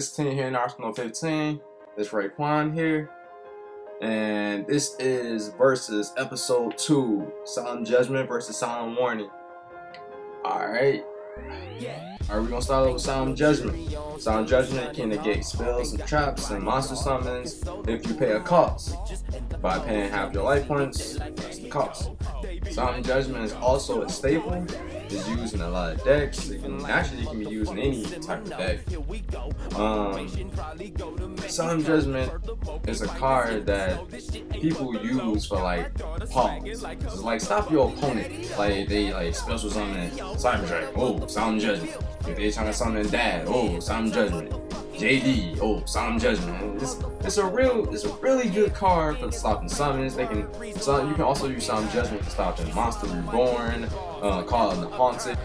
This team here in Arsenal 15. It's Raekwon here. And this is versus episode 2. Solemn Judgment versus Solemn Warning. Alright. We're gonna start off with Solemn Judgment. Solemn Judgment can negate spells and traps and monster summons if you pay a cost. By paying half your life points, that's the cost. Solemn Judgment is also a staple. It's used in a lot of decks. It can be used in any type of deck. Solemn Judgment is a card that people use for like pause. It's like stop your opponent. Like they like special summon Cyber Drake. Oh, Solemn Judgment. If they trying to summon Dad, oh, Solemn Judgment. JD, oh, Solemn Judgment. It's a really good card for stopping summons. You can also use Solemn Judgment for stopping Monster Reborn, Call of the Haunted.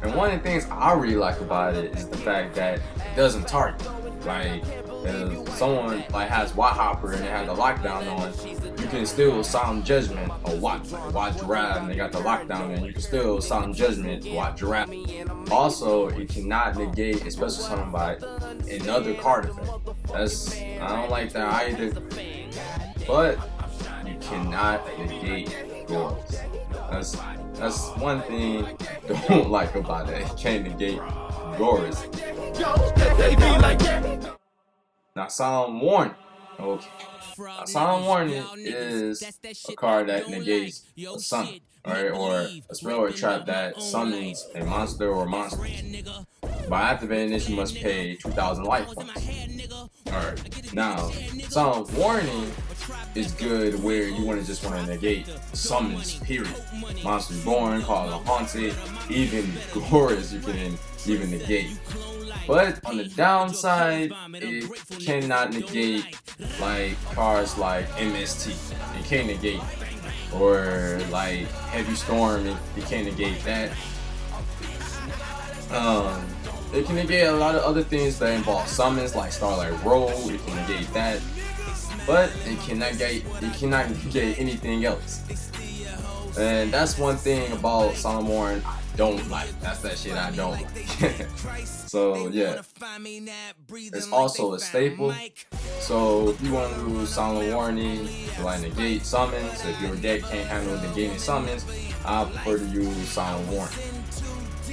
And one of the things I really like about it is the fact that it doesn't target. Like if someone like has White Hopper and they have the lockdown on, you can still Solemn Judgment or Watt Giraffe and they got the lockdown and you can still Solemn Judgment Watt Giraffe. Also, it cannot negate a special summon by another card effect. I don't like that either. But you cannot negate yours. That's one thing I don't like about it. You can't negate yours. Now, Solemn Warning. Okay. Now, Solemn Warning is a card that negates a summon, right, or a spell or a trap that summons a monster or monsters. By activating this, you must pay 2,000 life points. Alright. Now, Solemn Warning is good where you just want to negate summons, period. Monster Reborn, Call of the Haunted, even Gorz you can even negate. But on the downside, it cannot negate like cards like MST. It can't negate. Or like Heavy Storm, it can't negate that. It can negate a lot of other things that involve summons like Starlight Roll. It can negate that. But it cannot negate anything else. And that's one thing about Solemn Warning I don't like. That's that shit I don't like. So yeah, it's also a staple. So if you want to use Solemn Warning to like negate summons, if your deck can't handle negating summons, I prefer to use Solemn Warning.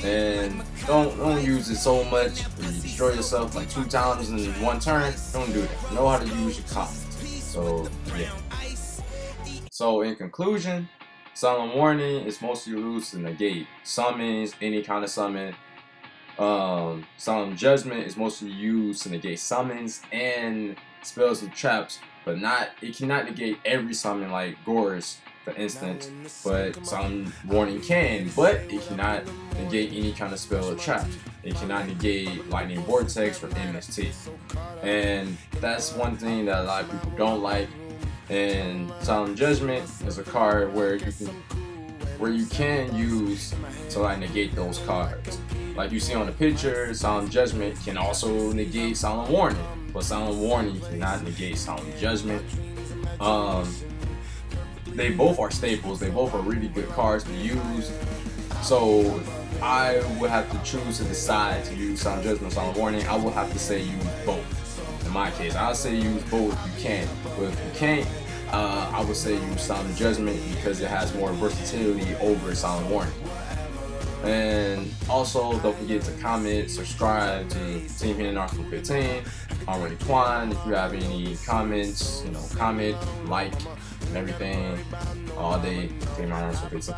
And don't use it so much where you destroy yourself like 2 times in one turn. Don't do that. Know how to use your cards. So yeah. So in conclusion, Solemn Warning is mostly used to negate summons, any kind of summon. Solemn Judgment is mostly used to negate summons and spells and traps, but it cannot negate every summon like Gorz, for instance. But Solemn Warning can, but it cannot negate any kind of spell or trap. It cannot negate Lightning Vortex or MST. And that's one thing that a lot of people don't like. And Solemn Judgment is a card where you can use to like negate those cards. Like you see on the picture, Solemn Judgment can also negate Solemn Warning, but Solemn Warning cannot negate Solemn Judgment. They both are staples. They both are really good cards to use. So I would have to choose to decide to use Solemn Judgment or Solemn Warning. I would have to say use both. In my case, I'll say use both if you can. But if you can't, I would say use Solemn Judgment because it has more versatility over Solemn Warning. And also, don't forget to comment, subscribe to Team here in Arsenal 15. I'm Raekwon. If you have any comments, comment, like, and everything all day. Team Arsenal 15.